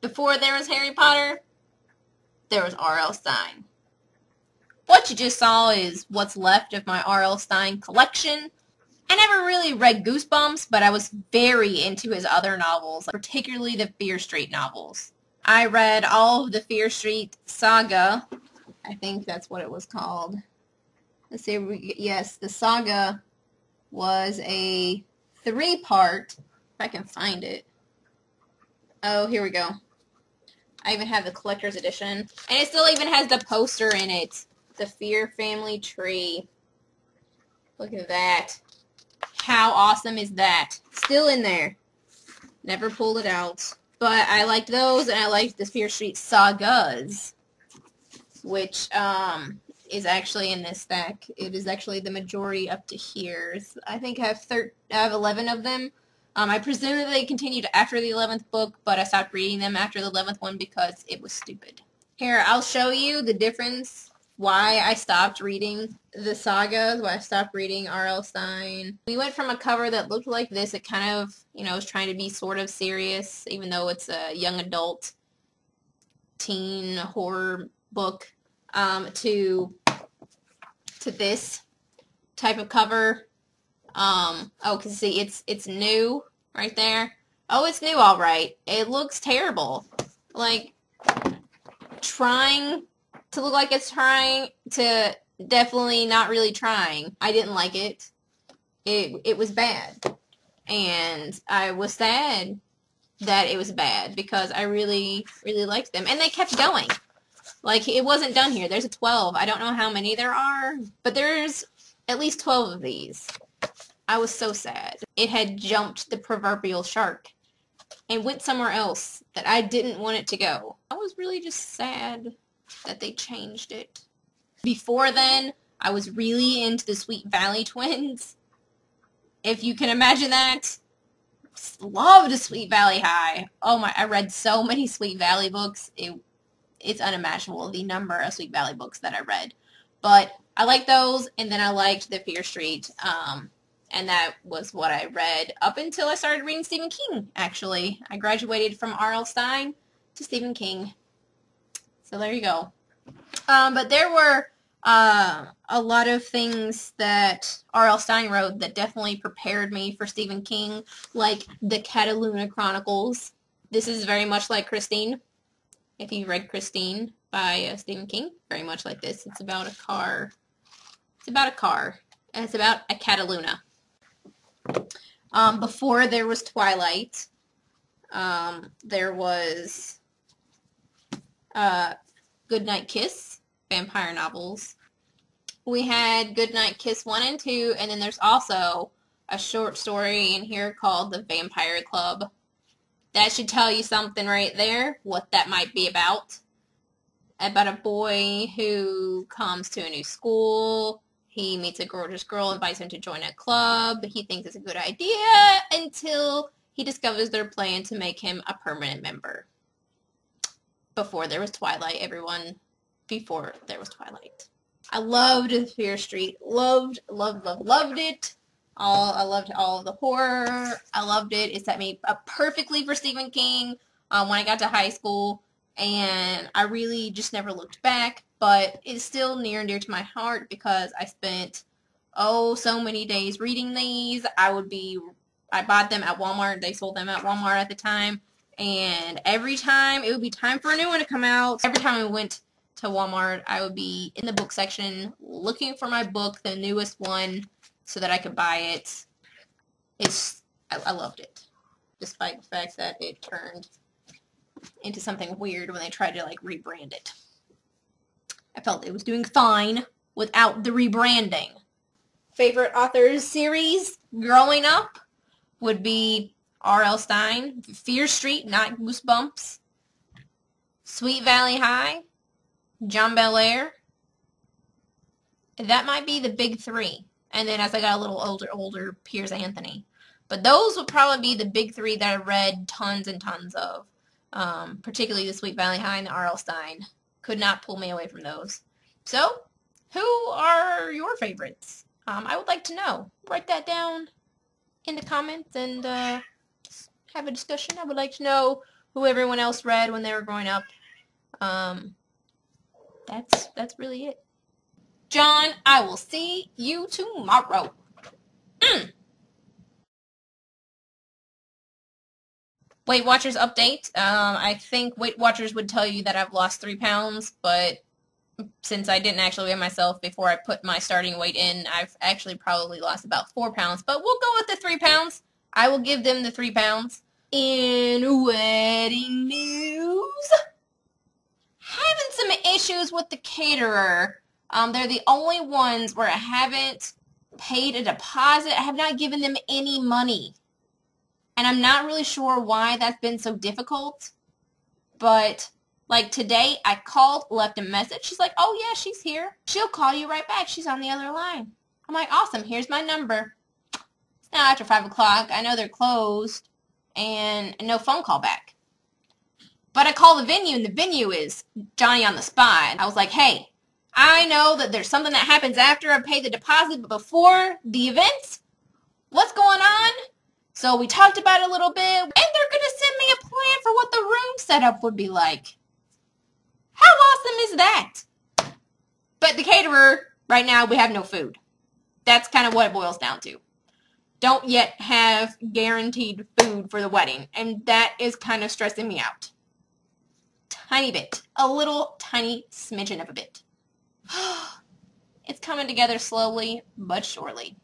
Before there was Harry Potter, there was R.l.stine. What you just saw is what's left of my r.l.stine collection. I never really read Goosebumps, but I was very into his other novels, particularly the Fear Street novels. I read all of the Fear Street saga. I think that's what it was called. Let's see, yes, the saga was a 3-part, if I can find it. Oh, here we go. I even have the collector's edition, and it still even has the poster in it. The Fear Family Tree. Look at that. How awesome is that? Still in there. Never pulled it out. But I liked those, and I liked the Fear Street sagas, which is actually in this stack. It is actually the majority up to here. I think I have 11 of them. I presume that they continued after the 11th book, but I stopped reading them after the 11th one because it was stupid. Here, I'll show you the difference, why I stopped reading the sagas, why I stopped reading r.l.stine. We went from a cover that looked like this, it kind of, was trying to be sort of serious, even though it's a young adult teen horror book, to this type of cover. Cause see, it's new right there. Oh, it's new, all right. It looks terrible. Like, trying to look like it's trying to definitely not really trying. I didn't like it. It was bad. And I was sad that it was bad because I really, really liked them. And they kept going. Like, it wasn't done here. There's a 12. I don't know how many there are, but there's at least 12 of these. I was so sad. It had jumped the proverbial shark and went somewhere else that I didn't want it to go. I was really just sad that they changed it. Before then, I was really into the Sweet Valley twins. If you can imagine that. Loved Sweet Valley High. Oh my, I read so many Sweet Valley books. It's unimaginable, the number of Sweet Valley books that I read. But I liked those, and then I liked the Fear Street. And that was what I read up until I started reading Stephen King, actually. I graduated from r.l.stine to Stephen King. So there you go. But there were a lot of things that r.l.stine wrote that definitely prepared me for Stephen King, like the Cataluna Chronicles. This is very much like Christine. If you read Christine by Stephen King, very much like this. It's about a car. And it's about a Cataluna. Before there was Twilight, there was Goodnight Kiss, vampire novels. We had Goodnight Kiss 1 and 2, and then there's also a short story in here called The Vampire Club. That should tell you something right there, what that might be about. About a boy who comes to a new school. He meets a gorgeous girl, invites him to join a club. He thinks it's a good idea until he discovers their plan to make him a permanent member. Before there was Twilight, everyone. Before there was Twilight. I loved Fear Street. Loved it. I loved all of the horror. I loved it. It set me up perfectly for Stephen King when I got to high school. And I really just never looked back. But it's still near and dear to my heart because I spent, so many days reading these. I bought them at Walmart. They sold them at Walmart at the time. And every time, it would be time for a new one to come out. Every time I went to Walmart, I would be in the book section looking for my book, the newest one, so that I could buy it. I loved it. Despite the fact that it turned into something weird when they tried to, rebrand it. I felt it was doing fine without the rebranding. Favorite authors series growing up would be r.l.stine, Fear Street, not Goosebumps, Sweet Valley High, John Belair. That might be the big three. And then as I got a little older, Piers Anthony. But those would probably be the big three that I read tons and tons of. Particularly the Sweet Valley High and the r.l.stine. Could not pull me away from those. So, who are your favorites? I would like to know. Write that down in the comments and have a discussion. I would like to know who everyone else read when they were growing up. That's really it. John, I will see you tomorrow. Weight Watchers update. I think Weight Watchers would tell you that I've lost 3 pounds, but since I didn't actually weigh myself before I put my starting weight in, I've actually probably lost about 4 pounds. But we'll go with the 3 pounds. I will give them the 3 pounds. In wedding news, having some issues with the caterer. They're the only ones where I haven't paid a deposit. I have not given them any money. And I'm not really sure why that's been so difficult. But, like, today I called, left a message. She's like, oh, yeah, she's here. She'll call you right back. She's on the other line. I'm like, awesome. Here's my number. It's now after 5 o'clock. I know they're closed. And no phone call back. But I call the venue, and the venue is Johnny on the Spot. I was like, hey, I know that there's something that happens after I pay the deposit, but before the event, what's going on? So we talked about it a little bit, and they're going to send me a plan for what the room setup would be like. How awesome is that? But the caterer, right now, we have no food. That's kind of what it boils down to. Don't yet have guaranteed food for the wedding, and that is kind of stressing me out. Tiny bit. A little tiny smidgen of a bit. It's coming together slowly but surely.